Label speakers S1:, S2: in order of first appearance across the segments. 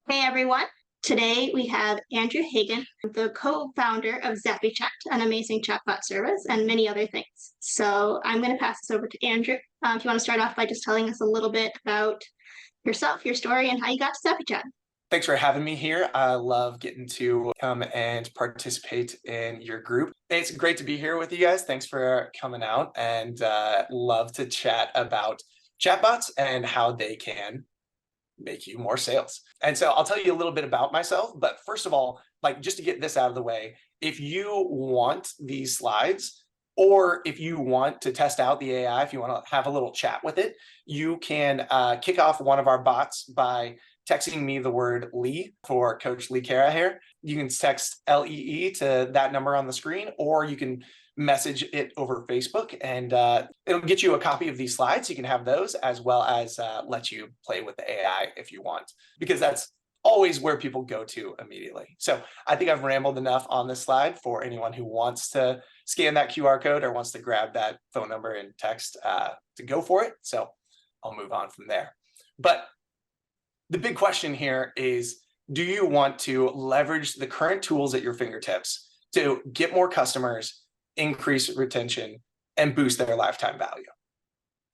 S1: Hey everyone. Today we have Andrew Hagen, the co-founder of ZappyChat, an amazing chatbot service, and many other things. So I'm going to pass this over to Andrew. If you want to start off by just telling us a little bit about yourself, your story, and how you got to ZappyChat.
S2: Thanks for having me here. I love getting to come and participate in your group. It's great to be here with you guys. Thanks for coming out, and love to chat about chatbots and how they can make you more sales. And so I'll tell you a little bit about myself, but first of all, just to get this out of the way, if you want these slides, or if you want to test out the AI, if you want to have a little chat with it, you can kick off one of our bots by texting me the word Lee for Coach Lee Cara here. You can text LEE to that number on the screen, or you can message it over Facebook, and it'll get you a copy of these slides. You can have those, as well as let you play with the AI if you want, because that's always where people go to immediately. So I think I've rambled enough on this slide for anyone who wants to scan that QR code or wants to grab that phone number and text to go for it. So I'll move on from there. But the big question here is, do you want to leverage the current tools at your fingertips to get more customers, increase retention, and boost their lifetime value?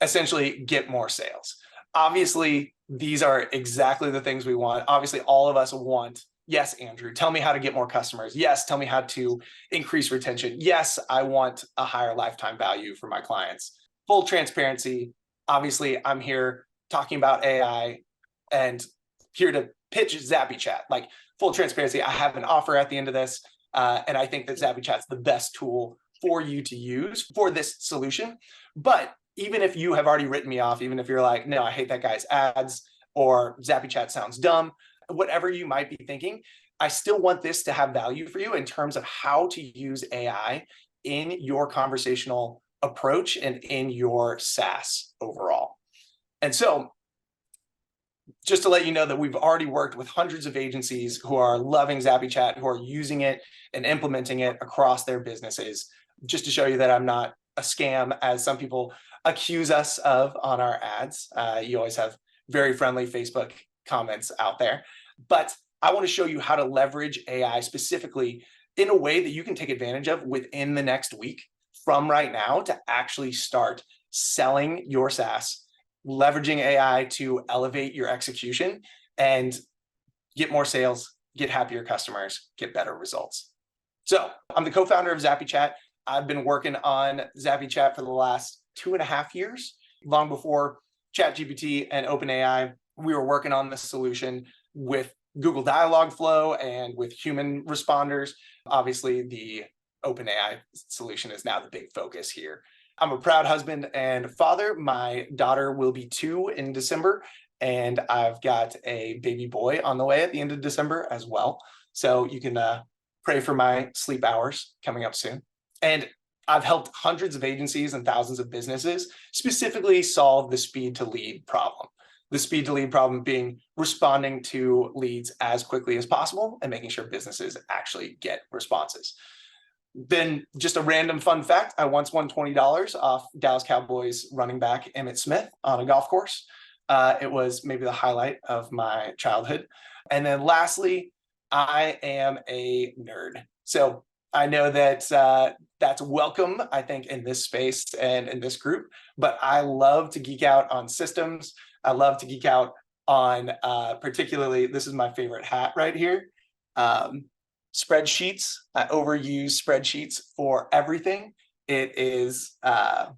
S2: Essentially, get more sales. Obviously, these are exactly the things we want. Obviously, all of us want, yes, Andrew, tell me how to get more customers. Yes, tell me how to increase retention. Yes, I want a higher lifetime value for my clients. Full transparency. Obviously, I'm here talking about AI and here to pitch ZappyChat. Full transparency, I have an offer at the end of this, and I think that ZappyChat's the best tool for you to use for this solution. But even if you have already written me off, even if you're like, no, I hate that guy's ads, or ZappyChat sounds dumb, whatever you might be thinking, I still want this to have value for you in terms of how to use AI in your conversational approach and in your SaaS overall. And so just to let you know that we've already worked with hundreds of agencies who are loving ZappyChat, who are using it and implementing it across their businesses, just to show you that I'm not a scam, as some people accuse us of on our ads. You always have very friendly Facebook comments out there. But I want to show you how to leverage AI specifically in a way that you can take advantage of within the next week from right now to actually start selling your SaaS, leveraging AI to elevate your execution and get more sales, get happier customers, get better results. So I'm the co-founder of ZappyChat. I've been working on ZappyChat for the last 2.5 years. Long before ChatGPT and OpenAI, we were working on this solution with Google Dialogflow and with human responders. Obviously, the OpenAI solution is now the big focus here. I'm a proud husband and father. My daughter will be 2 in December, and I've got a baby boy on the way at the end of December as well. So you can pray for my sleep hours coming up soon. And I've helped hundreds of agencies and thousands of businesses specifically solve the speed to lead problem. The speed to lead problem being responding to leads as quickly as possible and making sure businesses actually get responses. Then just a random fun fact, I once won $20 off Dallas Cowboys running back Emmitt Smith on a golf course. It was maybe the highlight of my childhood. And then lastly, I am a nerd. So I know that that's welcome, I think, in this space and in this group, but I love to geek out on systems. I love to geek out on particularly, this is my favorite hat right here, spreadsheets. I overuse spreadsheets for everything. It is my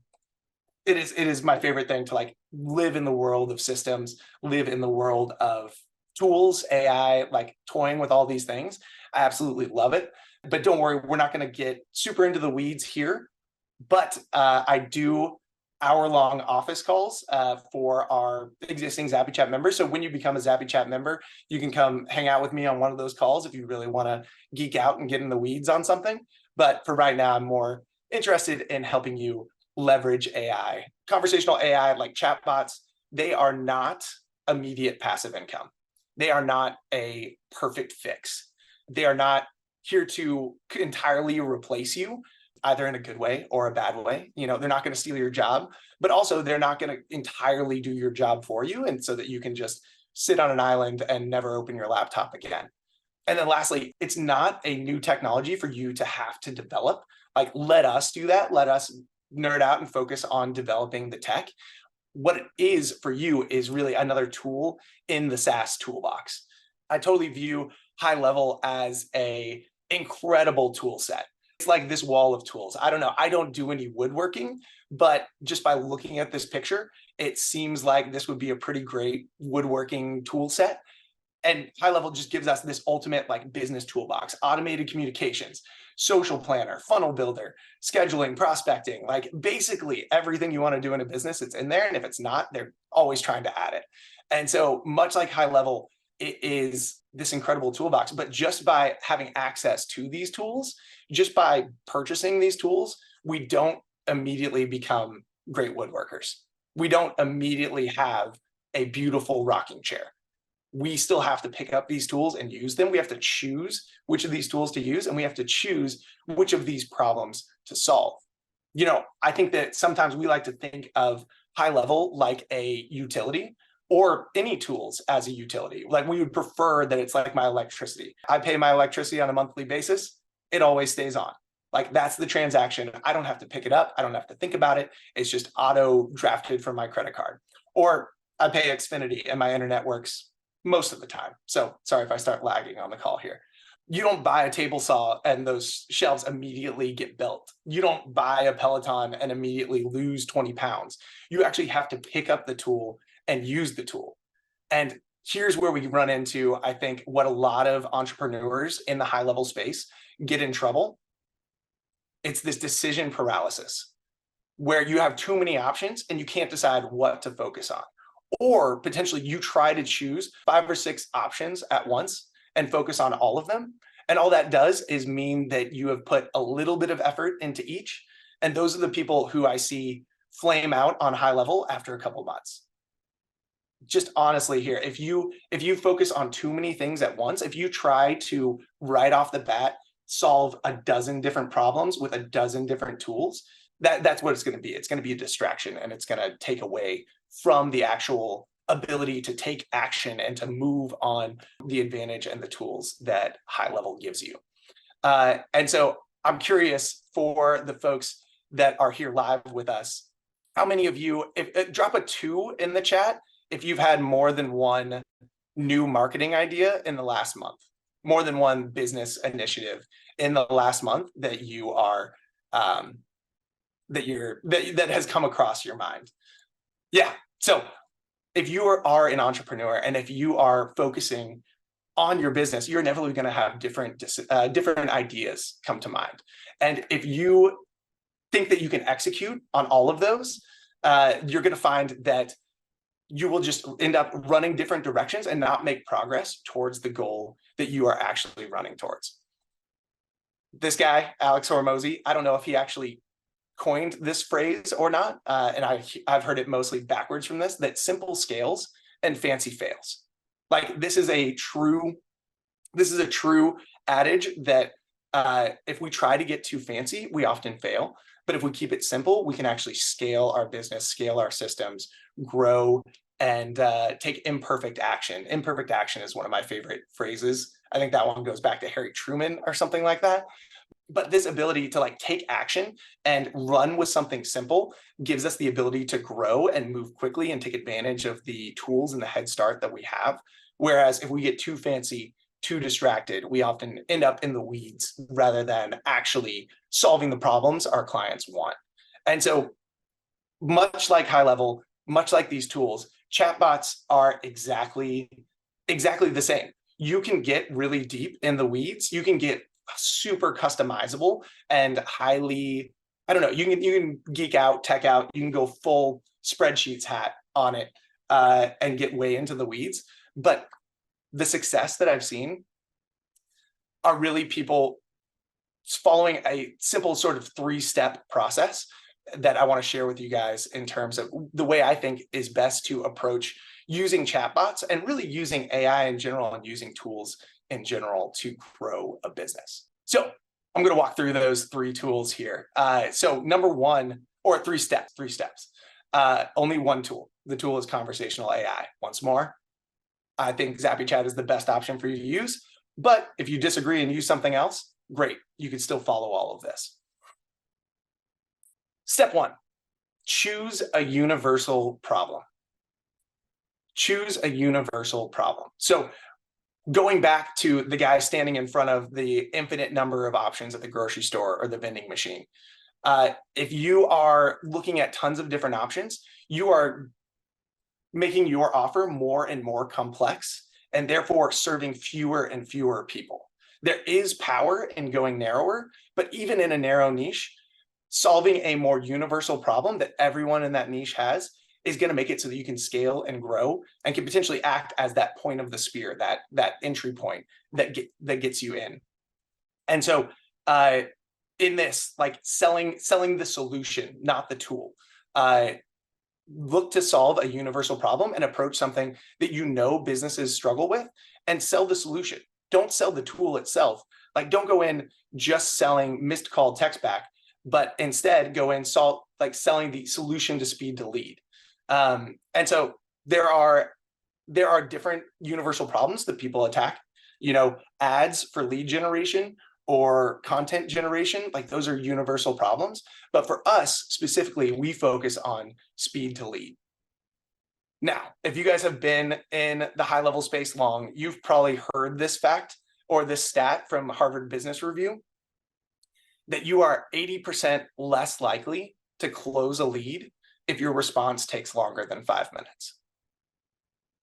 S2: favorite thing to live in the world of systems, live in the world of tools, AI, toying with all these things. I absolutely love it. But don't worry, we're not going to get super into the weeds here. But I do hour-long office calls for our existing ZappyChat members. So when you become a ZappyChat member, you can come hang out with me on one of those calls if you really want to geek out and get in the weeds on something. But for right now, I'm more interested in helping you leverage AI. Conversational AI, like chatbots, they are not immediate passive income. They are not a perfect fix. They are not here to entirely replace you, either in a good way or a bad way. They're not going to steal your job, but also they're not going to entirely do your job for you, and so that you can just sit on an island and never open your laptop again. And then lastly, it's not a new technology for you to have to develop. Like, let us do that. Let us nerd out and focus on developing the tech. What it is for you is really another tool in the SaaS toolbox. I totally view High Level as a incredible tool set. It's like this wall of tools. I don't know. I don't do any woodworking, but just by looking at this picture, it seems like this would be a pretty great woodworking tool set. And High Level just gives us this ultimate like business toolbox: automated communications, social planner, funnel builder, scheduling, prospecting, like basically everything you want to do in a business, it's in there. And if it's not, they're always trying to add it. And so much like High Level, it is this incredible toolbox. But just by having access to these tools, just by purchasing these tools, we don't immediately become great woodworkers. We don't immediately have a beautiful rocking chair. We still have to pick up these tools and use them. We have to choose which of these tools to use, and we have to choose which of these problems to solve. You know, I think that sometimes we like to think of High Level like a utility, or any tools as a utility. Like, we would prefer that it's like my electricity. I pay my electricity on a monthly basis. It always stays on. Like, that's the transaction. I don't have to pick it up. I don't have to think about it. It's just auto drafted from my credit card. Or I pay Xfinity and my internet works most of the time. So sorry if I start lagging on the call here. You don't buy a table saw and those shelves immediately get built. You don't buy a Peloton and immediately lose 20 pounds. You actually have to pick up the tool and use the tool. And here's where we run into, I think, what a lot of entrepreneurs in the High Level space get in trouble. It's this decision paralysis, where you have too many options and you can't decide what to focus on. Or potentially you try to choose 5 or 6 options at once and focus on all of them. And all that does is mean that you have put a little bit of effort into each. And those are the people who I see flame out on High Level after a couple months. Just honestly here, if you focus on too many things at once, if you try to right off the bat solve a dozen different problems with a dozen different tools, that's what it's going to be. It's going to be a distraction, and it's going to take away from the actual ability to take action and to move on the advantage and the tools that High Level gives you. And so I'm curious, for the folks that are here live with us, how many of you, drop a 2 in the chat if you've had more than one new marketing idea in the last month, more than one business initiative in the last month that you are that has come across your mind. Yeah. So if you are an entrepreneur and if you are focusing on your business, you're inevitably going to have different ideas come to mind. And if you think that you can execute on all of those, you're going to find that you will just end up running different directions and not make progress towards the goal that you are actually running towards. This guy, Alex Hormozy, I don't know if he actually coined this phrase or not, and I've heard it mostly backwards from this, that simple scales and fancy fails. Like, this is a true adage that if we try to get too fancy, we often fail. But if we keep it simple, we can actually scale our business, scale our systems, grow, and take imperfect action. Imperfect action is one of my favorite phrases. I think that one goes back to Harry Truman or something like that. But this ability to like take action and run with something simple gives us the ability to grow and move quickly and take advantage of the tools and the head start that we have. Whereas if we get too fancy, too distracted, we often end up in the weeds rather than actually solving the problems our clients want. And so much like High Level, much like these tools, chatbots are exactly the same. You can get really deep in the weeds. You can get super customizable and highly, I don't know, you can geek out, tech out, you can go full spreadsheets hat on it and get way into the weeds. But the success that I've seen are really people following a simple sort of 3-step process that I want to share with you guys in terms of the way I think is best to approach using chatbots and really using AI in general and using tools in general to grow a business. So I'm going to walk through those 3 tools here. So number 1, or 3 steps, only one tool. The tool is conversational AI. Once more, I think ZappyChat is the best option for you to use. But if you disagree and use something else, great. You can still follow all of this. Step 1, choose a universal problem. Choose a universal problem. So going back to the guy standing in front of the infinite number of options at the grocery store or the vending machine, if you are looking at tons of different options, you are making your offer more and more complex, and therefore serving fewer and fewer people. There is power in going narrower, but even in a narrow niche, solving a more universal problem that everyone in that niche has is going to make it so that you can scale and grow and can potentially act as that point of the spear, that entry point that gets you in. And so in this, like selling the solution, not the tool. Look to solve a universal problem and approach something that you know businesses struggle with and sell the solution. Don't sell the tool itself. Like, don't go in just selling missed call text back, but instead go in selling the solution to speed to lead. And so there are different universal problems that people attack. Ads for lead generation or content generation, like those are universal problems. But for us specifically, we focus on speed to lead. Now, if you guys have been in the high level space long, you've probably heard this fact or this stat from Harvard Business Review that you are 80% less likely to close a lead if your response takes longer than 5 minutes.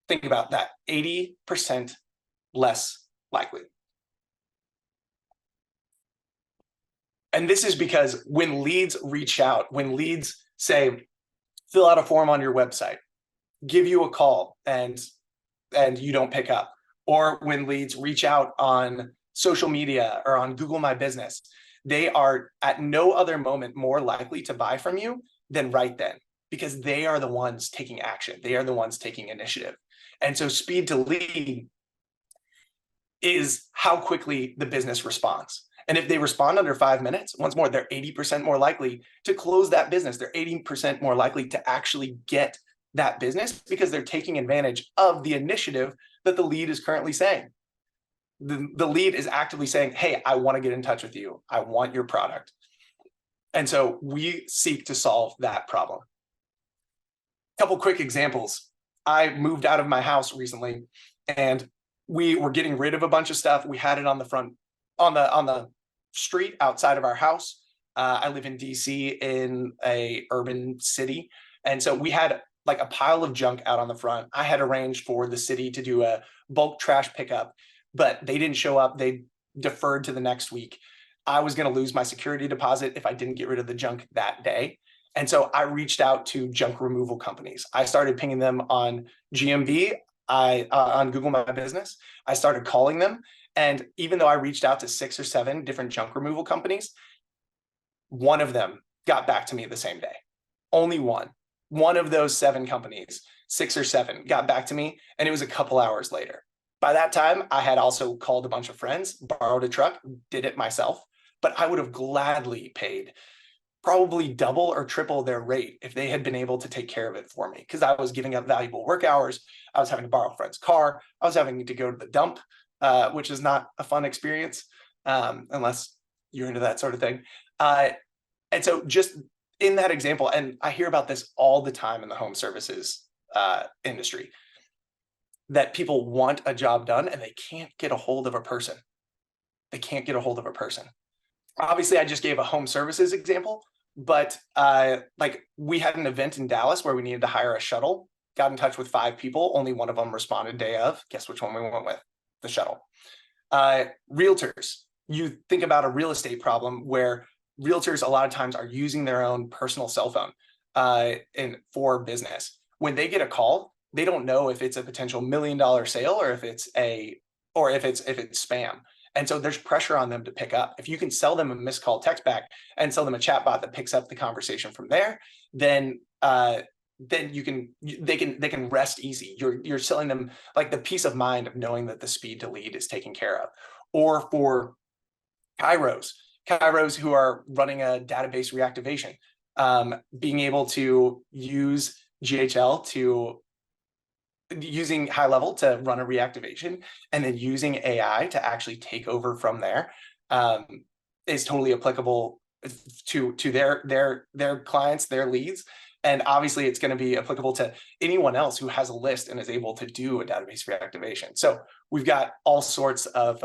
S2: Think about that, 80% less likely. And this is because when leads reach out, when leads say, fill out a form on your website, give you a call and you don't pick up, or when leads reach out on social media or on Google My Business, they are at no other moment more likely to buy from you than right then, because they are the ones taking action. They are the ones taking initiative. And so speed to lead is how quickly the business responds. And if they respond under 5 minutes, once more, they're 80% more likely to close that business. They're 80% more likely to actually get that business because they're taking advantage of the initiative that the lead is currently saying. The lead is actively saying, hey, I want to get in touch with you. I want your product. And so we seek to solve that problem. A couple quick examples. I moved out of my house recently and we were getting rid of a bunch of stuff. We had it on the front, on the street outside of our house. I live in DC in a urban city. And so we had like a pile of junk out on the front. I had arranged for the city to do a bulk trash pickup, but they didn't show up. They deferred to the next week. I was going to lose my security deposit if I didn't get rid of the junk that day. And so I reached out to junk removal companies. I started pinging them on GMB, on Google My Business. I started calling them. And even though I reached out to 6 or 7 different junk removal companies, one of them got back to me the same day. Only one. One of those 7 companies, 6 or 7, got back to me, and it was a couple hours later. By that time, I had also called a bunch of friends, borrowed a truck, did it myself, but I would have gladly paid probably double or triple their rate if they had been able to take care of it for me, because I was giving up valuable work hours. I was having to borrow a friend's car. I was having to go to the dump, which is not a fun experience unless you're into that sort of thing. And so just in that example, and I hear about this all the time in the home services industry, that people want a job done and they can't get a hold of a person. They can't get a hold of a person. Obviously, I just gave a home services example, but like we had an event in Dallas where we needed to hire a shuttle, got in touch with 5 people, only one of them responded day of. Guess which one we went with? The shuttle. Realtors. You think about a real estate problem where realtors a lot of times are using their own personal cell phone for business. When they get a call, they don't know if it's a potential $1 million sale or if it's spam. And so there's pressure on them to pick up. If you can sell them a missed call text back and sell them a chatbot that picks up the conversation from there, then they can rest easy. You're selling them like the peace of mind of knowing that the speed to lead is taken care of. Or for Kairos who are running a database reactivation, being able to use GHL to using high level to run a reactivation, and then using AI to actually take over from there is totally applicable to their clients, their leads. And obviously it's going to be applicable to anyone else who has a list and is able to do a database reactivation. So we've got all sorts of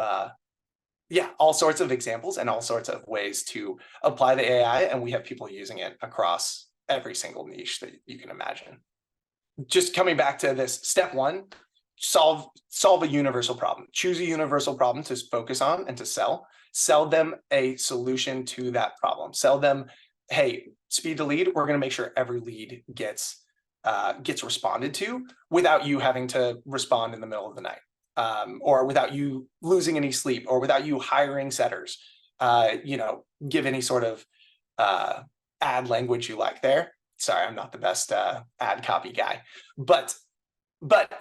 S2: examples and all sorts of ways to apply the AI, and we have people using it across every single niche that you can imagine. Just coming back to this, step one, solve a universal problem. Choose a universal problem to focus on and to sell them a solution to that problem. Sell them, hey, speed to lead, we're going to make sure every lead gets responded to without you having to respond in the middle of the night. Or without you losing any sleep, or without you hiring setters. Give any sort of ad language you like there. Sorry, I'm not the best ad copy guy, but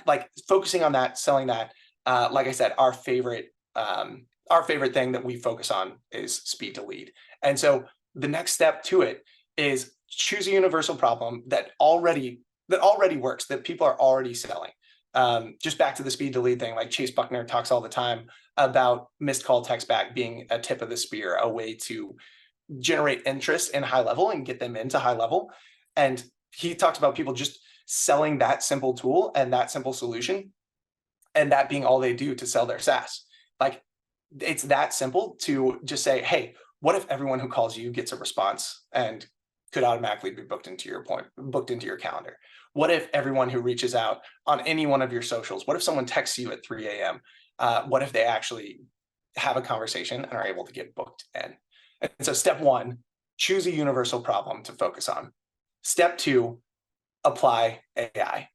S2: like focusing on that, selling that, like I said, our favorite thing that we focus on is speed to lead. And so the next step to it is choose a universal problem that already works, that people are already selling. Just back to the speed to lead thing, like Chase Buckner talks all the time about missed call text back being a tip of the spear, a way to generate interest in high level and get them into high level. And he talks about people just selling that simple tool and that simple solution, and that being all they do to sell their SaaS. Like, it's that simple to just say, hey, what if everyone who calls you gets a response and could automatically be booked into your calendar? What if everyone who reaches out on any one of your socials, what if someone texts you at 3 a.m.? What if they actually have a conversation and are able to get booked in? And so step one, choose a universal problem to focus on. Step two, apply AI.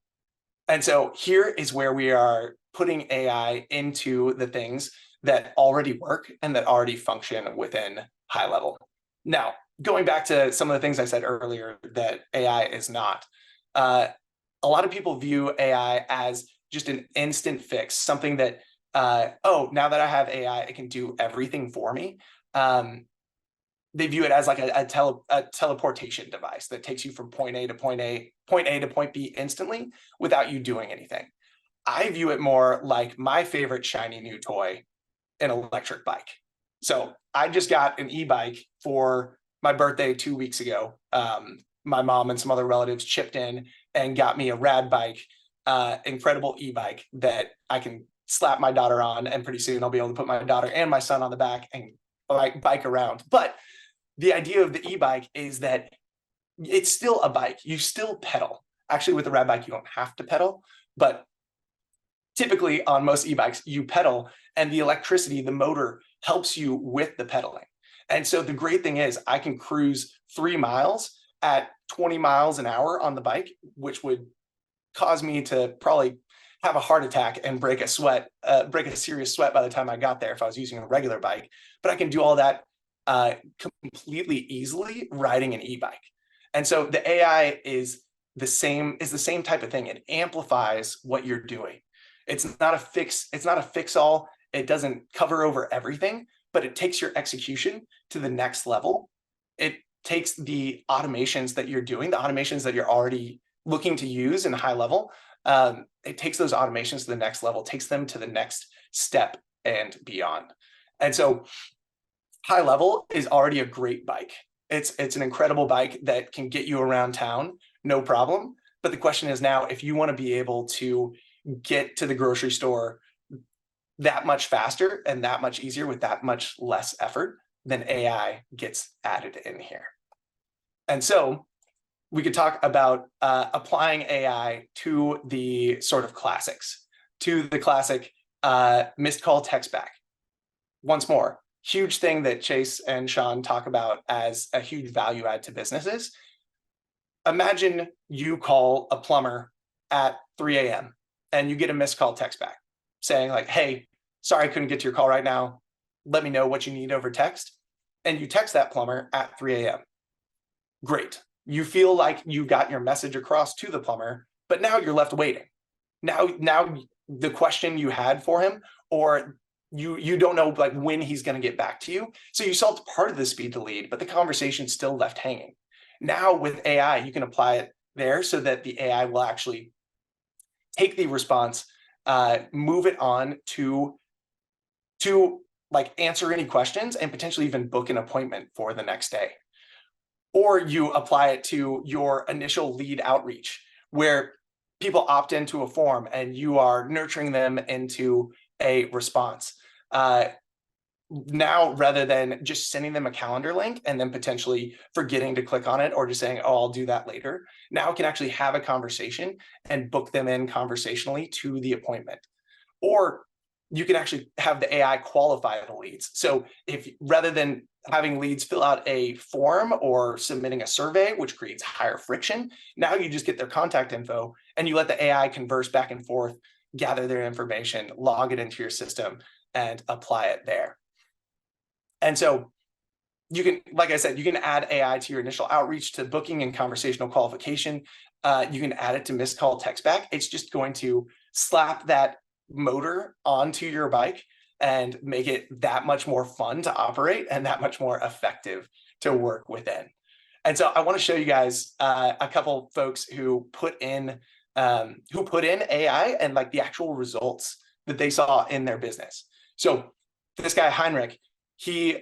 S2: And so here is where we are putting AI into the things that already work and that already function within high level. Now, going back to some of the things I said earlier that AI is not, a lot of people view AI as just an instant fix, something that, now that I have AI, it can do everything for me. They view it as like a teleportation device that takes you from point A to point B instantly without you doing anything. I view it more like my favorite shiny new toy, an electric bike. So I just got an e-bike for my birthday 2 weeks ago. My mom and some other relatives chipped in and got me a rad bike, incredible e-bike that I can slap my daughter on, and pretty soon I'll be able to put my daughter and my son on the back and bike around. But the idea of the e-bike is that it's still a bike. You still pedal. Actually, with the rad bike, you don't have to pedal, but typically on most e-bikes, you pedal, and the electricity, the motor, helps you with the pedaling. And so the great thing is I can cruise 3 miles at 20 miles an hour on the bike, which would cause me to probably have a heart attack and break a serious sweat by the time I got there if I was using a regular bike. But I can do all that completely easily riding an e-bike. And so the AI is the same type of thing. It amplifies what you're doing. It's not a fix-all. It doesn't cover over everything, but it takes your execution to the next level. It takes the automations that you're doing, the automations that you're already looking to use in high level. It takes those automations to the next level, takes them to the next step and beyond. And so high level is already a great bike. It's an incredible bike that can get you around town, no problem. But the question is now, if you want to be able to get to the grocery store that much faster and that much easier with that much less effort, then AI gets added in here. And so we could talk about applying AI to the sort of classics, to the classic missed call text back. Once more, huge thing that Chase and Sean talk about as a huge value add to businesses. Imagine you call a plumber at 3 a.m. and you get a missed call text back saying like, hey, sorry, I couldn't get to your call right now. Let me know what you need over text. And you text that plumber at 3 a.m. Great. You feel like you got your message across to the plumber, but now you're left waiting. Now the question you had for him, or you don't know like when he's going to get back to you. So you solved part of the speed to lead, but the conversation's still left hanging. Now with AI, you can apply it there so that the AI will actually take the response, move it on to like answer any questions and potentially even book an appointment for the next day. Or you apply it to your initial lead outreach, where people opt into a form and you are nurturing them into a response. Now, rather than just sending them a calendar link and then potentially forgetting to click on it or just saying, oh, I'll do that later, now can actually have a conversation and book them in conversationally to the appointment. Or you can actually have the AI qualify the leads. So if rather than having leads fill out a form or submitting a survey, which creates higher friction, now you just get their contact info and you let the AI converse back and forth, gather their information, log it into your system, and apply it there. And so you can, like I said, you can add AI to your initial outreach, to booking and conversational qualification. You can add it to missed call text back. It's just going to slap that motor onto your bike and make it that much more fun to operate and that much more effective to work within. And so I want to show you guys a couple folks who put in AI and like the actual results that they saw in their business. So this guy Heinrich, he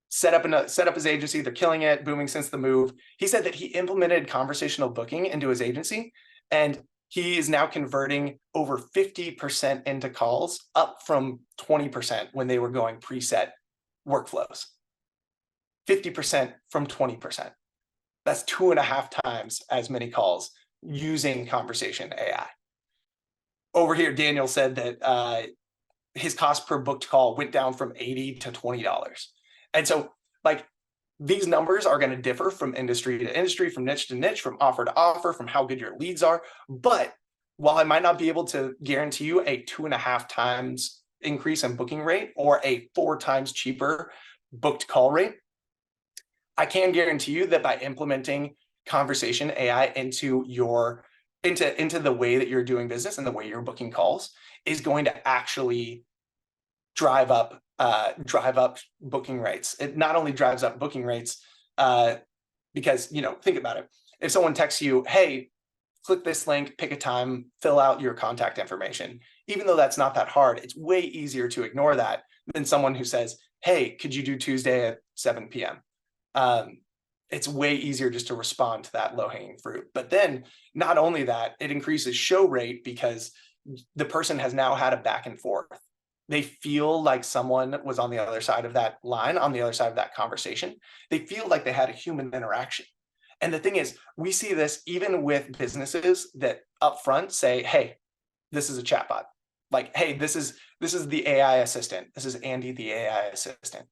S2: set up his agency. They're killing it, booming since the move. He said that he implemented conversational booking into his agency, and he is now converting over 50% into calls, up from 20% when they were going preset workflows. 50% from 20%. That's 2.5 times as many calls using conversation AI. Over here, Daniel said that his cost per booked call went down from $80 to $20. And so like these numbers are going to differ from industry to industry, from niche to niche, from offer to offer, from how good your leads are. But while I might not be able to guarantee you a 2.5 times increase in booking rate or a 4 times cheaper booked call rate, I can guarantee you that by implementing conversation AI into the way that you're doing business and the way you're booking calls is going to actually drive up booking rates. It not only drives up booking rates because, think about it. If someone texts you, hey, click this link, pick a time, fill out your contact information, even though that's not that hard, it's way easier to ignore that than someone who says, hey, could you do Tuesday at 7 p.m.? It's way easier just to respond to that low-hanging fruit. But then not only that, it increases show rate because the person has now had a back and forth. They feel like someone was on the other side of that line, on the other side of that conversation. They feel like they had a human interaction. And the thing is, we see this even with businesses that upfront say, hey, this is a chatbot. Like, hey, this is the AI assistant. This is Andy, the AI assistant.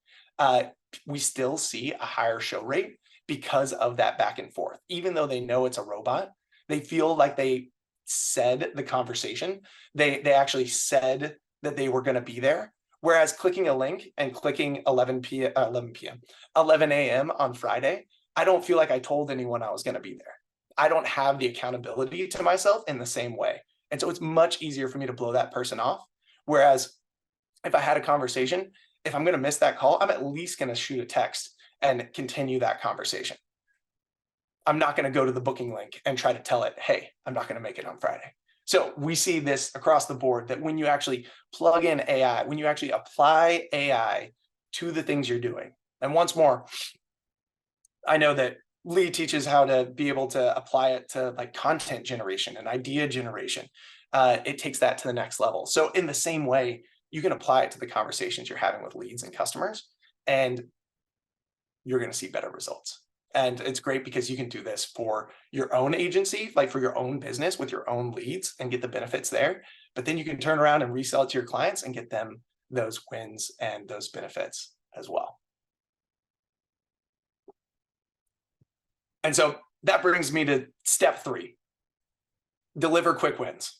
S2: We still see a higher show rate because of that back and forth. Even though they know it's a robot, they feel like they said the conversation. They actually said that they were going to be there. Whereas clicking a link and clicking 11 a.m. on Friday, I don't feel like I told anyone I was going to be there. I don't have the accountability to myself in the same way. And so it's much easier for me to blow that person off. Whereas if I had a conversation, if I'm going to miss that call, I'm at least going to shoot a text and continue that conversation. I'm not going to go to the booking link and try to tell it, hey, I'm not going to make it on Friday. So we see this across the board that when you actually plug in AI, when you actually apply AI to the things you're doing, and once more, I know that Lee teaches how to be able to apply it to like content generation and idea generation. It takes that to the next level. So in the same way, you can apply it to the conversations you're having with leads and customers, and you're going to see better results. And it's great because you can do this for your own agency, like for your own business with your own leads and get the benefits there. But then you can turn around and resell it to your clients and get them those wins and those benefits as well. And so that brings me to step 3, deliver quick wins.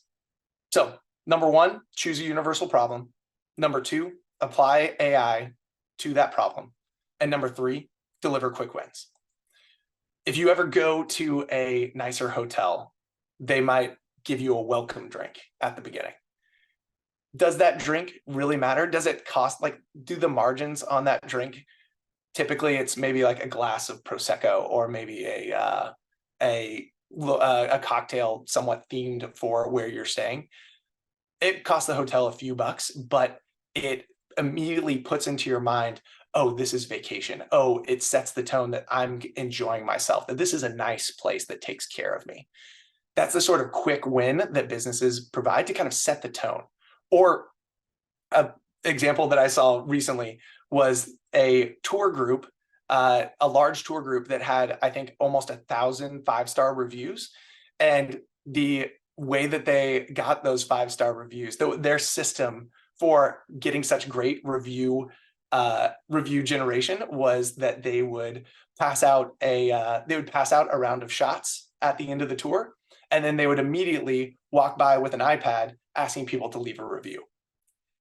S2: So number 1, choose a universal problem. Number 2, apply AI to that problem. And number 3, deliver quick wins. If you ever go to a nicer hotel, they might give you a welcome drink at the beginning. Does that drink really matter? Does it cost, like, do the margins on that drink? Typically, it's maybe like a glass of Prosecco or maybe a a cocktail somewhat themed for where you're staying. It costs the hotel a few bucks, but it immediately puts into your mind, oh, this is vacation. Oh, it sets the tone that I'm enjoying myself, that this is a nice place that takes care of me. That's the sort of quick win that businesses provide to kind of set the tone. Or an example that I saw recently was a tour group, a large tour group that had, I think, almost 1,000 5-star reviews. And the way that they got those 5-star reviews, their system for getting such great review generation was that they would pass out a round of shots at the end of the tour, and then they would immediately walk by with an iPad asking people to leave a review.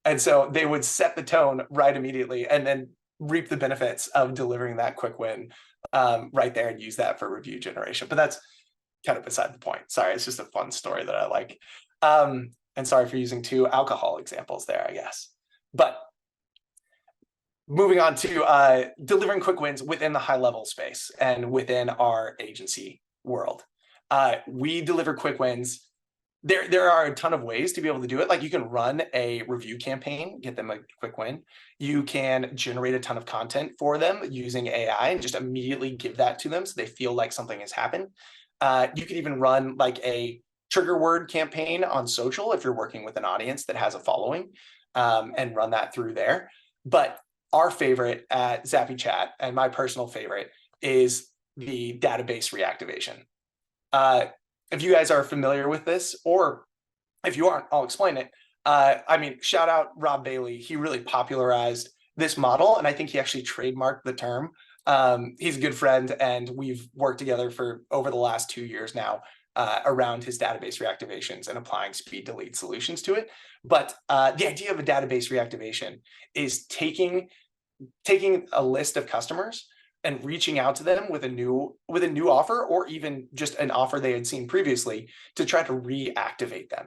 S2: And so they would set the tone right immediately and then reap the benefits of delivering that quick win right there and use that for review generation. But that's kind of beside the point. Sorry, it's just a fun story that I like. And sorry for using 2 alcohol examples there, I guess. But moving on to delivering quick wins within the high-level space and within our agency world. We deliver quick wins. There are a ton of ways to be able to do it. Like, you can run a review campaign, get them a quick win. You can generate a ton of content for them using AI and just immediately give that to them so they feel like something has happened. You could even run like a trigger word campaign on social if you're working with an audience that has a following, and run that through there. But our favorite at ZappyChat, and my personal favorite, is the database reactivation. If you guys are familiar with this, or if you aren't, I'll explain it. I mean, shout out Rob Bailey. He really popularized this model, and I think he actually trademarked the term. He's a good friend, and we've worked together for over the last 2 years now around his database reactivations and applying speed to lead solutions to it. But the idea of a database reactivation is taking a list of customers and reaching out to them with a new offer, or even just an offer they had seen previously, to try to reactivate them.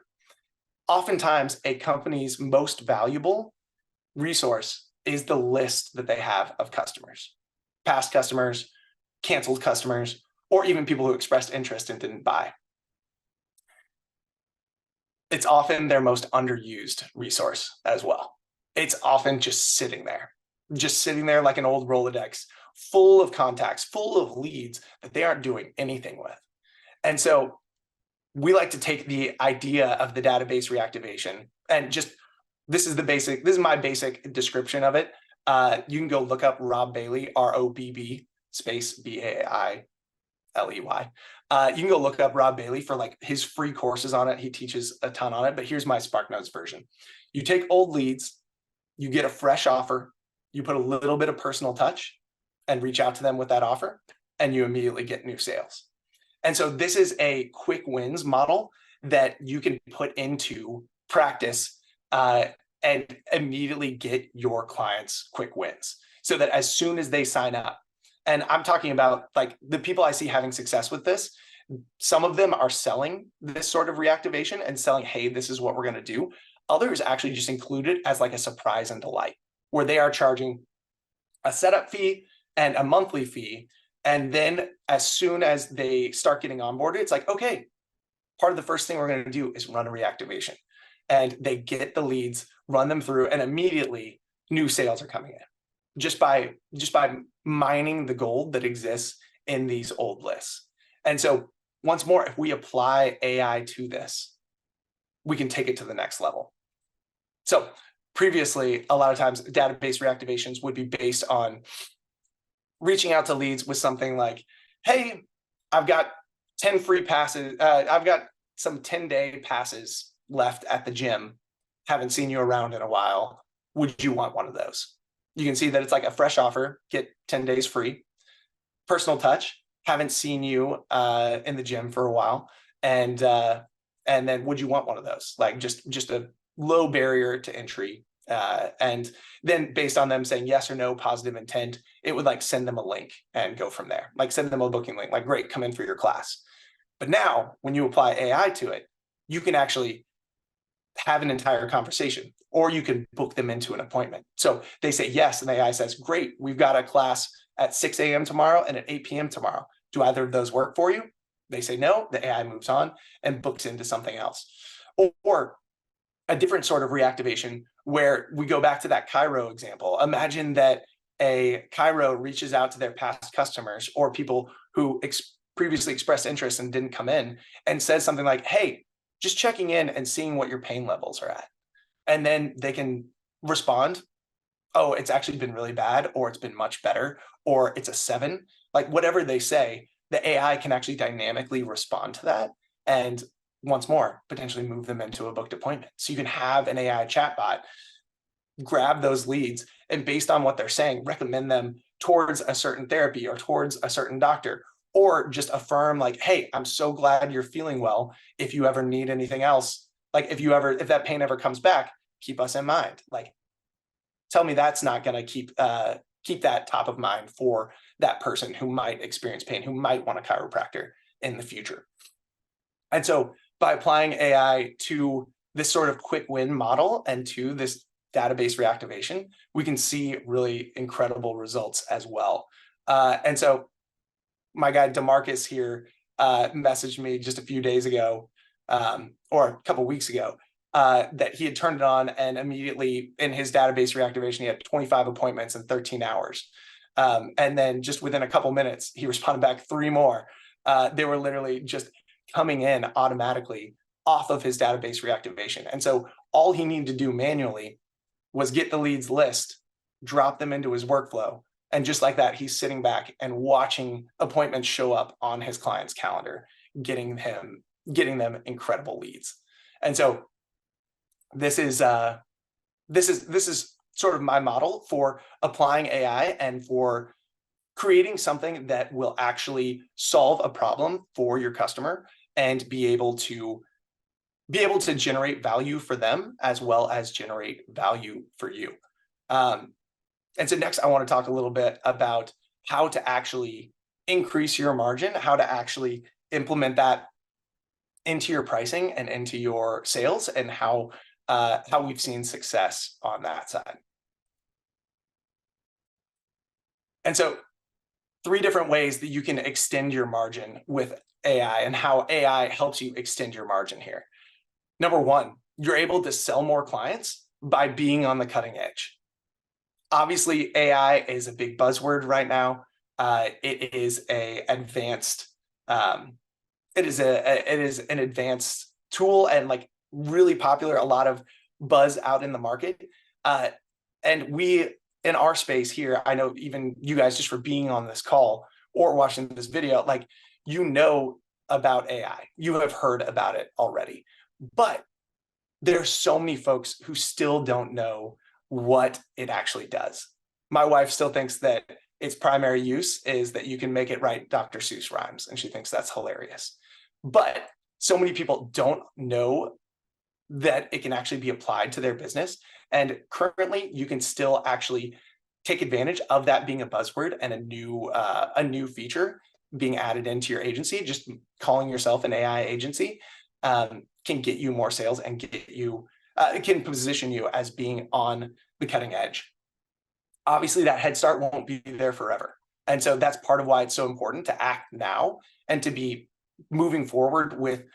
S2: Oftentimes, a company's most valuable resource is the list that they have of customers, past customers, canceled customers, or even people who expressed interest and didn't buy. It's often their most underused resource as well. It's often just sitting there like an old Rolodex, full of contacts, full of leads that they aren't doing anything with. And so we like to take the idea of the database reactivation and just, this is my basic description of it. You can go look up Rob Bailey, ROBB space BAILEY. You can go look up Rob Bailey for like his free courses on it. He teaches a ton on it, but here's my SparkNotes version. You take old leads, you get a fresh offer, you put a little bit of personal touch and reach out to them with that offer, and you immediately get new sales. And so this is a quick wins model that you can put into practice and immediately get your clients quick wins, so that as soon as they sign up, and I'm talking about like the people I see having success with this, some of them are selling this sort of reactivation and selling, hey, this is what we're going to do. Others actually just include it as like a surprise and delight, where they are charging a setup fee and a monthly fee. And then as soon as they start getting onboarded, it's like, okay, part of the first thing we're going to do is run a reactivation. And they get the leads, run them through, and immediately new sales are coming in just by mining the gold that exists in these old lists. And so once more, if we apply AI to this, we can take it to the next level. So previously, a lot of times database reactivations would be based on reaching out to leads with something like, hey, I've got 10 free passes. I've got some 10-day passes left at the gym. Haven't seen you around in a while. Would you want one of those? You can see that it's like a fresh offer, get 10 days free. Personal touch, haven't seen you in the gym for a while. And then would you want one of those? Like just a low barrier to entry. And then based on them saying yes or no, positive intent, it would like send them a link and go from there. Like send them a booking link, like, great, come in for your class. But now when you apply AI to it, you can actually have an entire conversation, or you can book them into an appointment. So they say yes, and the AI says, great, we've got a class at 6 a.m. tomorrow and at 8 p.m. tomorrow. Do either of those work for you? They say no, the AI moves on and books into something else. Or a different sort of reactivation where we go back to that Cairo example. Imagine that a Cairo reaches out to their past customers or people who previously expressed interest and didn't come in and says something like, hey, just checking in and seeing what your pain levels are at. And then they can respond, oh, it's actually been really bad, or it's been much better, or it's a 7. Like whatever they say, the AI can actually dynamically respond to that. And once more, potentially move them into a booked appointment. So you can have an AI chatbot grab those leads and based on what they're saying, recommend them towards a certain therapy or towards a certain doctor, or just affirm like, hey, I'm so glad you're feeling well. If you ever need anything else, like if that pain ever comes back, keep us in mind. Like, tell me that's not going to keep that top of mind for that person who might experience pain, who might want a chiropractor in the future. And so by applying AI to this sort of quick win model and to this database reactivation, we can see really incredible results as well. And so my guy DeMarcus here messaged me just a few days ago, or a couple of weeks ago, that he had turned it on, and immediately in his database reactivation, he had 25 appointments in 13 hours. And then just within a couple minutes, he responded back 3 more. They were literally just coming in automatically off of his database reactivation. And so all he needed to do manually was get the leads list, drop them into his workflow. And just like that, he's sitting back and watching appointments show up on his client's calendar, getting them incredible leads. And so this is sort of my model for applying AI and for creating something that will actually solve a problem for your customer and be able to generate value for them as well as generate value for you. And so next, I want to talk a little bit about how to actually increase your margin, how to actually implement that into your pricing and into your sales, and how we've seen success on that side. And so 3 different ways that you can extend your margin with AI and how AI helps you extend your margin here. Number 1, you're able to sell more clients by being on the cutting edge. Obviously, AI is a big buzzword right now. It is an advanced tool and like really popular. A lot of buzz out in the market, and we in our space here, I know even you guys just for being on this call or watching this video, like you know about AI, you have heard about it already, but there's so many folks who still don't know what it actually does. My wife still thinks that its primary use is that you can make it write Dr. Seuss rhymes, and she thinks that's hilarious. But so many people don't know that it can actually be applied to their business. And currently, you can still actually take advantage of that being a buzzword and a new feature being added into your agency. Just calling yourself an AI agency can get you more sales and get you. It can position you as being on the cutting edge. Obviously, that head start won't be there forever. And so that's part of why it's so important to act now and to be moving forward with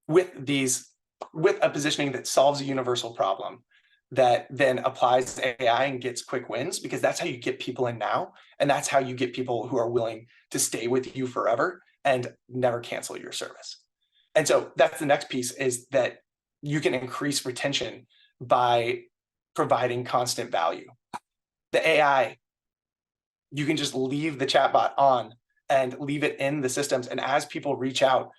S2: a positioning that solves a universal problem that then applies AI and gets quick wins, because that's how you get people in now. And that's how you get people who are willing to stay with you forever and never cancel your service. And so that's the next piece, is that you can increase retention by providing constant value. The AI, you can just leave the chatbot on and leave it in the systems. And as people reach out,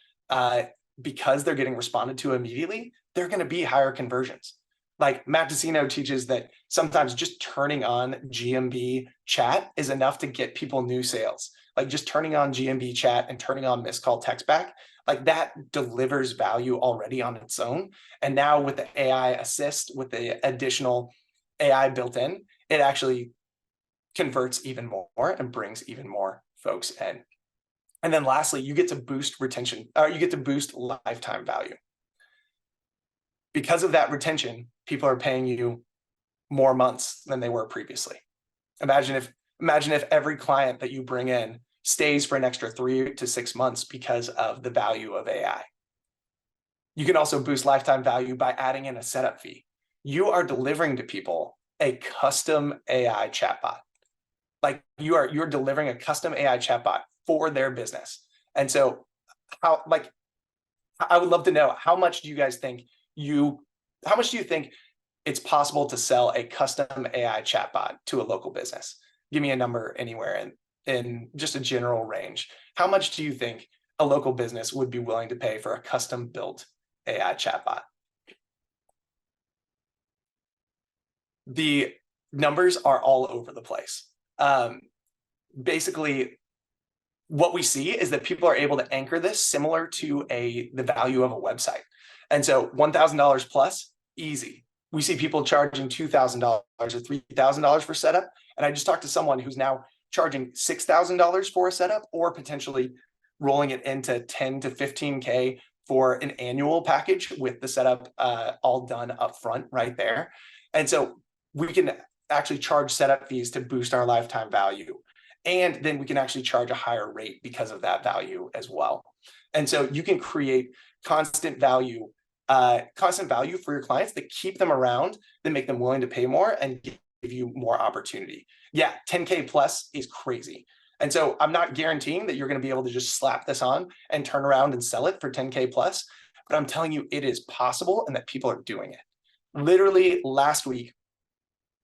S2: because they're getting responded to immediately, they're going to be higher conversions. Like Matt DeCino teaches that sometimes just turning on GMB chat is enough to get people new sales. Like just turning on GMB chat and turning on missed call text back, like that delivers value already on its own. And now with the AI assist, with the additional AI built in, it actually converts even more and brings even more folks in. And then lastly, you get to boost retention, or you get to boost lifetime value. Because of that retention, people are paying you more months than they were previously. Imagine if every client that you bring in stays for an extra 3 to 6 months because of the value of AI. You can also boost lifetime value by adding in a setup fee. You are delivering to people a custom AI chatbot. Like you're delivering a custom AI chatbot for their business. And so I would love to know, how much do you think it's possible to sell a custom AI chatbot to a local business? Give me a number anywhere in just a general range. How much do you think a local business would be willing to pay for a custom built AI chatbot? The numbers are all over the place. Basically, what we see is that people are able to anchor this similar to the value of a website. And so $1,000 plus, easy. We see people charging $2,000 or $3,000 for setup. And I just talked to someone who's now charging $6,000 for a setup, or potentially rolling it into 10 to 15K for an annual package with the setup all done up front right there. And so we can actually charge setup fees to boost our lifetime value. And then we can actually charge a higher rate because of that value as well. And so you can create constant value for your clients that keep them around, that make them willing to pay more and give you more opportunity. Yeah, 10K plus is crazy. And so I'm not guaranteeing that you're going to be able to just slap this on and turn around and sell it for 10K plus, but I'm telling you it is possible and that people are doing it. Literally last week,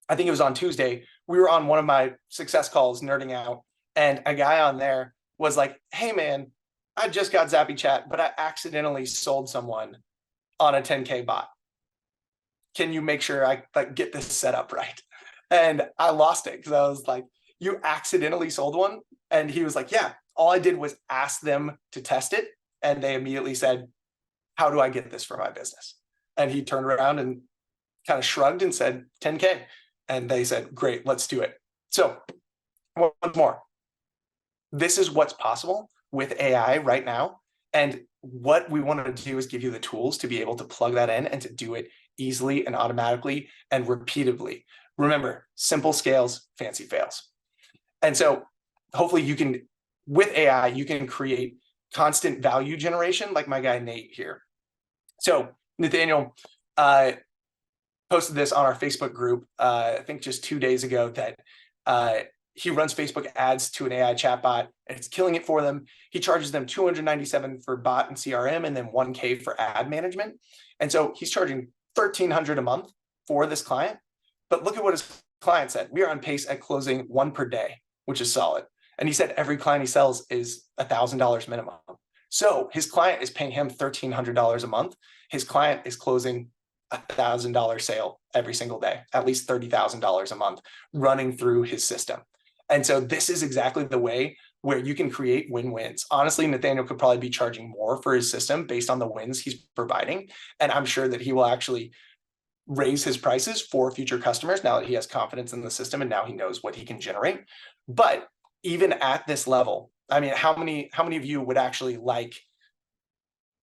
S2: I think it was on Tuesday, we were on one of my success calls nerding out, and a guy on there was like, hey man, I just got ZappyChat, but I accidentally sold someone on a 10K bot. Can you make sure I get this set up right? And I lost it because I was like, you accidentally sold one? And he was like, yeah, all I did was ask them to test it. And they immediately said, how do I get this for my business? And he turned around and kind of shrugged and said, 10K. And they said, great, let's do it. So once more, this is what's possible with AI right now. And what we want to do is give you the tools to be able to plug that in and to do it easily and automatically and repeatedly. Remember, simple scales, fancy fails. And so hopefully you can, with AI, you can create constant value generation like my guy Nate here. So Nathaniel posted this on our Facebook group, I think just 2 days ago, that he runs Facebook ads to an AI chatbot and it's killing it for them. He charges them $297 for bot and CRM and then $1K for ad management. And so he's charging $1,300 a month for this client. But look at what his client said. We are on pace at closing one per day, which is solid. And he said every client he sells is $1,000 minimum. So his client is paying him $1,300 a month. His client is closing $1,000 sale every single day, at least $30,000 a month running through his system. And so this is exactly the way where you can create win-wins. Honestly, Nathaniel could probably be charging more for his system based on the wins he's providing. And I'm sure that he will actually raise his prices for future customers now that he has confidence in the system and now he knows what he can generate. But even at this level, I mean, how many of you would actually like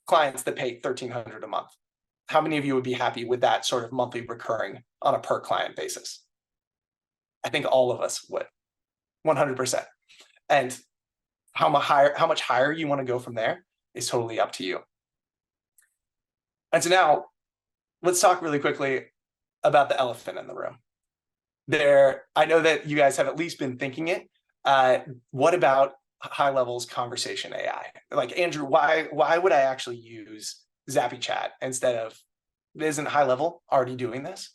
S2: clients that pay $1,300 a month? How many of you would be happy with that sort of monthly recurring on a per client basis? I think all of us would, 100%. And how much higher you want to go from there is totally up to you. And so now let's talk really quickly about the elephant in the room. I know that you guys have at least been thinking it. What about high levels conversation AI? Like, Andrew, why would I actually use ZappyChat instead of, isn't high level already doing this?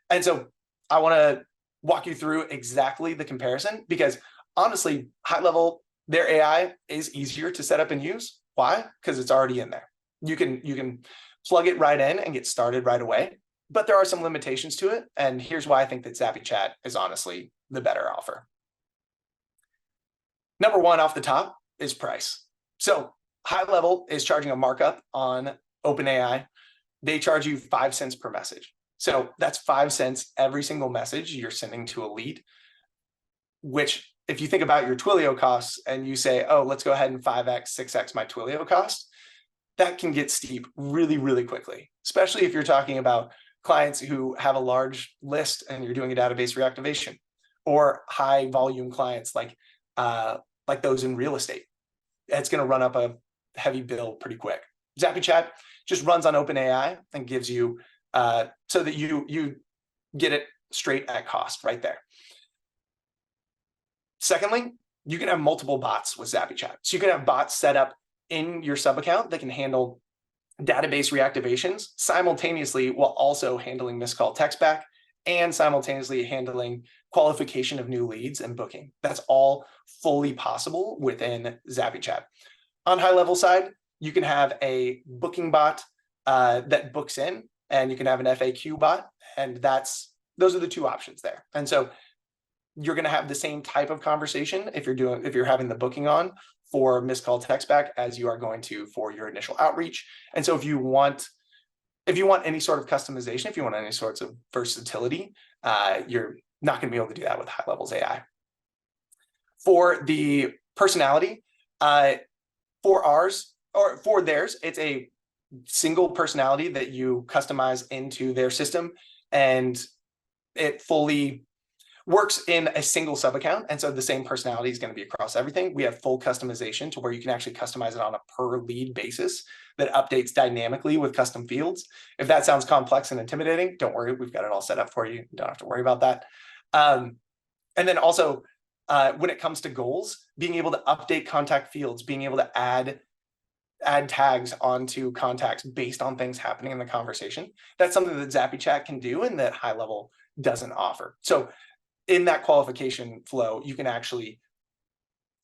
S2: And so I want to walk you through exactly the comparison, because honestly, high level, their AI is easier to set up and use. Why? Because it's already in there. You can plug it right in and get started right away. But there are some limitations to it. And here's why I think that ZappyChat is honestly the better offer. Number one off the top is price. So high level is charging a markup on OpenAI. They charge you 5 cents per message. So that's 5 cents every single message you're sending to a lead, which if you think about your Twilio costs and you say, oh, let's go ahead and 5x, 6x my Twilio cost, that can get steep really, really quickly, especially if you're talking about clients who have a large list and you're doing a database reactivation, or high volume clients like like those in real estate. It's going to run up a heavy bill pretty quick. ZappyChat just runs on OpenAI and gives you so that you get it straight at cost right there. Secondly, you can have multiple bots with ZappyChat. So you can have bots set up in your sub account that can handle database reactivations simultaneously while also handling missed call text back and simultaneously handling qualification of new leads and booking. That's all fully possible within ZappyChat. On high level side, you can have a booking bot that books in, and you can have an FAQ bot, and those are the two options there. And so you're going to have the same type of conversation if you're having the booking on for missed call text back as you are going to for your initial outreach. And so if you want any sort of customization, if you want any sorts of versatility, you're not going to be able to do that with high levels AI. For the personality, for ours or for theirs, it's a single personality that you customize into their system, and it fully works in a single sub account. And so the same personality is going to be across everything. We have full customization to where you can actually customize it on a per lead basis that updates dynamically with custom fields. If that sounds complex and intimidating, don't worry, we've got it all set up for you. You don't have to worry about that. And then also when it comes to goals, being able to update contact fields, being able to add tags onto contacts based on things happening in the conversation. That's something that ZappyChat can do and that high level doesn't offer. So in that qualification flow, you can actually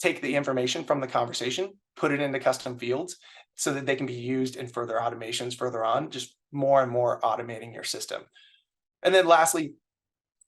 S2: take the information from the conversation, put it into custom fields so that they can be used in further automations further on, just more and more automating your system. And then lastly,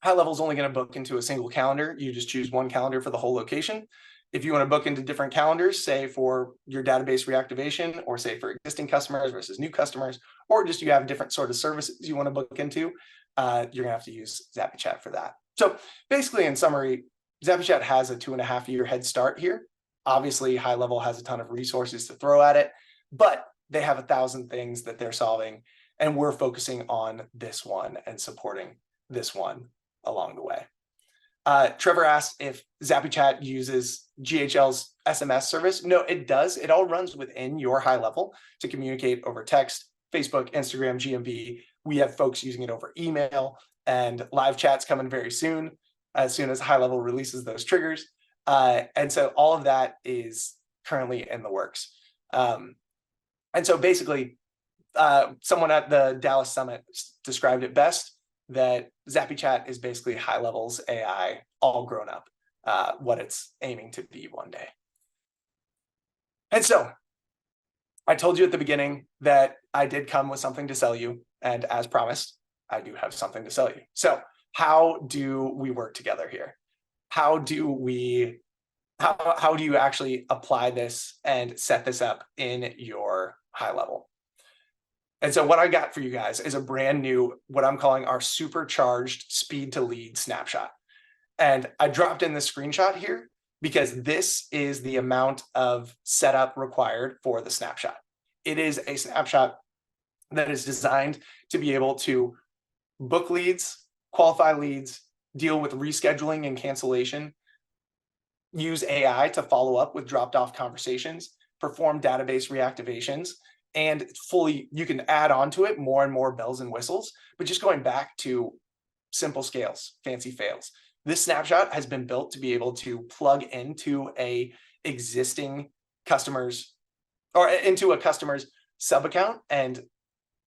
S2: high level is only going to book into a single calendar. You just choose one calendar for the whole location. If you want to book into different calendars, say for your database reactivation, or say for existing customers versus new customers, or just you have different sort of services you want to book into, you're going to have to use ZappyChat for that. So basically, in summary, ZappyChat has a 2.5-year head start here. Obviously, high level has a ton of resources to throw at it, but they have 1,000 things that they're solving, and we're focusing on this one and supporting this one along the way. Trevor asked if ZappyChat uses GHL's SMS service. No, it does. It all runs within your high level to communicate over text, Facebook, Instagram, GMV. We have folks using it over email, and live chat's coming very soon as high level releases those triggers. And so all of that is currently in the works. And so basically, someone at the Dallas Summit described it best, that ZappyChat is basically high levels AI all grown up, what it's aiming to be one day. And so I told you at the beginning that I did come with something to sell you, and as promised, I do have something to sell you. So how do we work together here? How do you actually apply this and set this up in your high level? And so what I got for you guys is a brand new, what I'm calling our supercharged speed to lead snapshot. And I dropped in the screenshot here because this is the amount of setup required for the snapshot. It is a snapshot that is designed to be able to book leads, qualify leads, deal with rescheduling and cancellation, use AI to follow up with dropped off conversations, perform database reactivations, and fully, you can add on to it more and more bells and whistles, but just going back to simple scales, fancy fails. This snapshot has been built to be able to plug into a existing customer's or into a customer's sub account and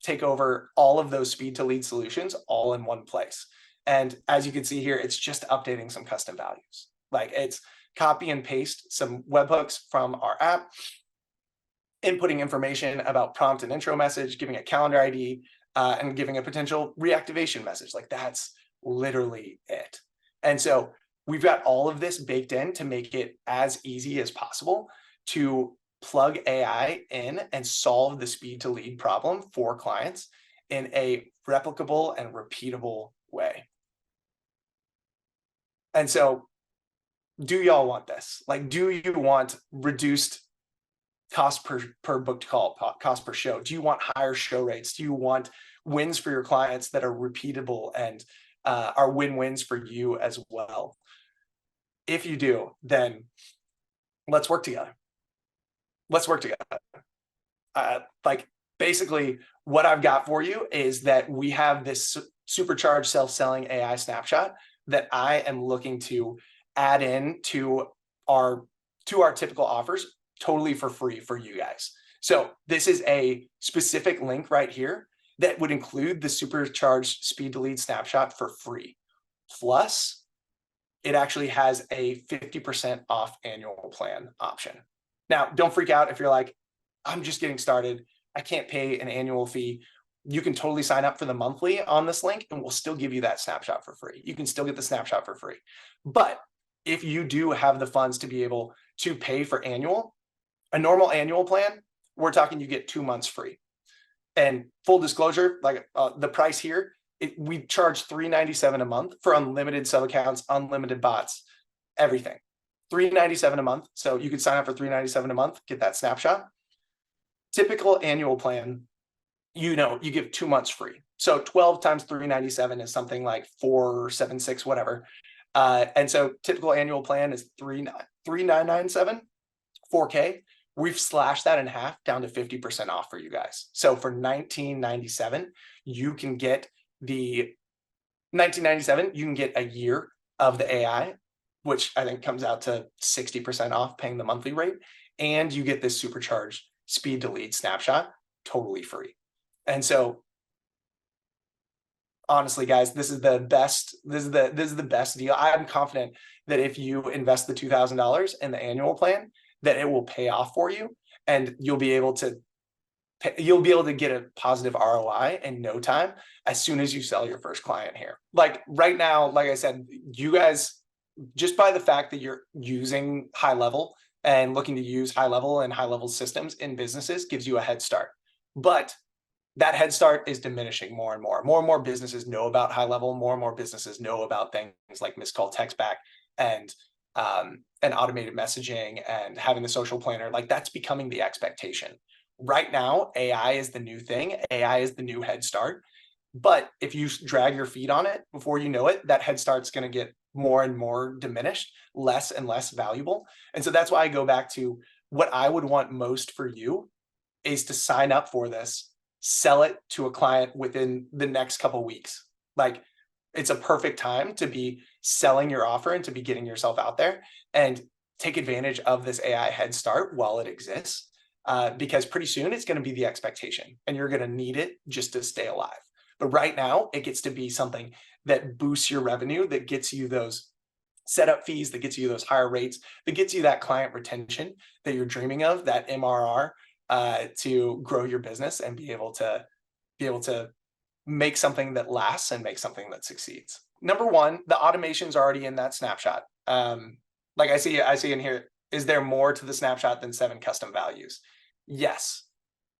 S2: take over all of those speed to lead solutions all in one place. And as you can see here, it's just updating some custom values. Like it's copy and paste some webhooks from our app, inputting information about prompt and intro message, giving a calendar ID, and giving a potential reactivation message. Like that's literally it. And so we've got all of this baked in to make it as easy as possible to plug AI in and solve the speed to lead problem for clients in a replicable and repeatable way. And so do y'all want this? Like, do you want reduced cost per booked call, cost per show? Do you want higher show rates? Do you want wins for your clients that are repeatable and are win-wins for you as well? If you do, then let's work together. Let's work together. Like basically what I've got for you is that we have this supercharged self-selling AI snapshot that I am looking to add in to our typical offers totally for free for you guys. So this is a specific link right here that would include the supercharged speed to lead snapshot for free. Plus, it actually has a 50% off annual plan option. Now, don't freak out if you're like, I'm just getting started. I can't pay an annual fee. You can totally sign up for the monthly on this link and we'll still give you that snapshot for free. You can still get the snapshot for free. But if you do have the funds to be able to pay for annual, a normal annual plan, we're talking you get 2 months free. And full disclosure, like the price here, we charge $397 a month for unlimited sub accounts, unlimited bots, everything. $397 a month. So you could sign up for $397 a month, get that snapshot. Typical annual plan, you give 2 months free. So 12 times $397 is something like $476, whatever. And so typical annual plan is $3,997, $4K. We've slashed that in half down to 50% off for you guys. So for $1997, you can get a year of the AI, which I think comes out to 60% off paying the monthly rate. And you get this supercharged speed to lead snapshot totally free. And so honestly, guys, this is the best. This is the best deal. I'm confident that if you invest the $2,000 in the annual plan, that it will pay off for you, and you'll be able to get a positive ROI in no time as soon as you sell your first client here. Like right now, like I said, you guys, just by the fact that you're using high level and looking to use high level systems in businesses gives you a head start. But that head start is diminishing more and more. More and more businesses know about high level. More and more businesses know about things like missed call text back and automated messaging and having the social planner. Like that's becoming the expectation. Right now, AI is the new thing. AI is the new head start. But if you drag your feet on it before you know it, that head start's going to get more and more diminished, less and less valuable. And so that's why I go back to what I would want most for you is to sign up for this, sell it to a client within the next couple of weeks. Like it's a perfect time to be selling your offer and to be getting yourself out there and take advantage of this AI head start while it exists. Because pretty soon it's going to be the expectation and you're going to need it just to stay alive. But right now it gets to be something that boosts your revenue, that gets you those setup fees, that gets you those higher rates, that gets you that client retention that you're dreaming of, that MRR, to grow your business and be able to make something that lasts and make something that succeeds. Number one, the automation's already in that snapshot. Like I see in here, is there more to the snapshot than 7 custom values? Yes,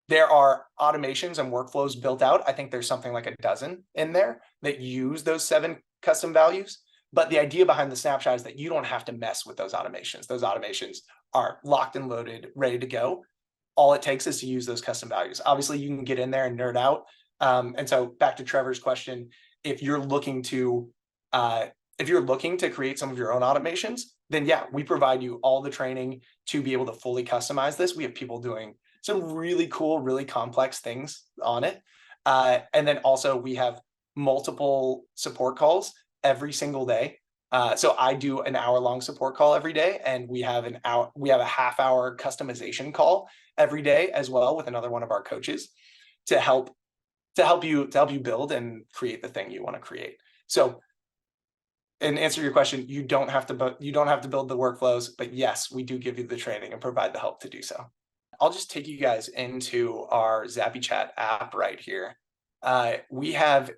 S2: there are automations and workflows built out. I think there's something like a dozen in there that use those 7 custom values. But the idea behind the snapshot is that you don't have to mess with those automations. Those automations are locked and loaded, ready to go. All it takes is to use those custom values. Obviously, you can get in there and nerd out. And so back to Trevor's question, if you're looking to create some of your own automations, then yeah, we provide you all the training to be able to fully customize this. We have people doing some really cool, really complex things on it. And then also we have multiple support calls every single day. So I do an hour-long support call every day, and we have a half-hour customization call every day as well with another one of our coaches to help you build and create the thing you want to create. So, and answer your question, you don't have to build the workflows, but yes, we do give you the training and provide the help to do so. I'll just take you guys into our ZappyChat app right here. We have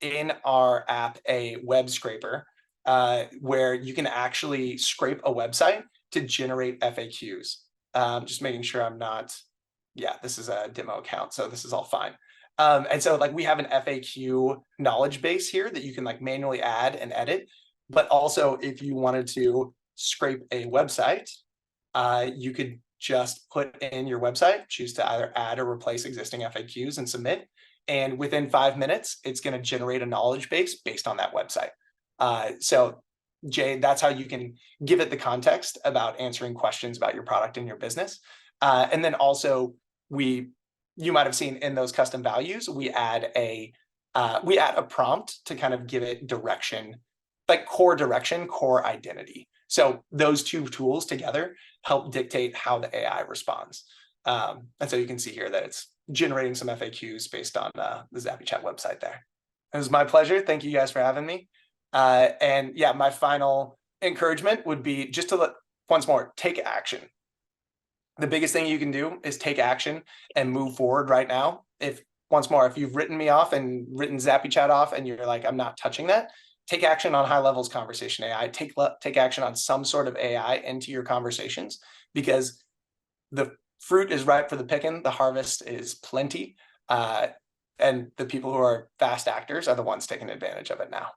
S2: in our app a web scraper where you can actually scrape a website to generate FAQs. Just making sure I'm not, yeah, this is a demo account, so this is all fine. And so like we have an FAQ knowledge base here that you can like manually add and edit. But also if you wanted to scrape a website, you could just put in your website, choose to either add or replace existing FAQs and submit. And within 5 minutes, it's going to generate a knowledge base based on that website. So Jade, that's how you can give it the context about answering questions about your product and your business. And then also you might have seen in those custom values, we add a prompt to kind of give it direction, like core direction, core identity. So those two tools together help dictate how the AI responds. And so you can see here that it's generating some FAQs based on the ZappyChat website there. It was my pleasure. Thank you guys for having me. And yeah, my final encouragement would be just to once more, take action. The biggest thing you can do is take action and move forward right now. If you've written me off and written ZappyChat off and you're like, I'm not touching that, take action on high levels conversation AI, take action on some sort of AI into your conversations, because the fruit is ripe for the picking, the harvest is plenty. And the people who are fast actors are the ones taking advantage of it now.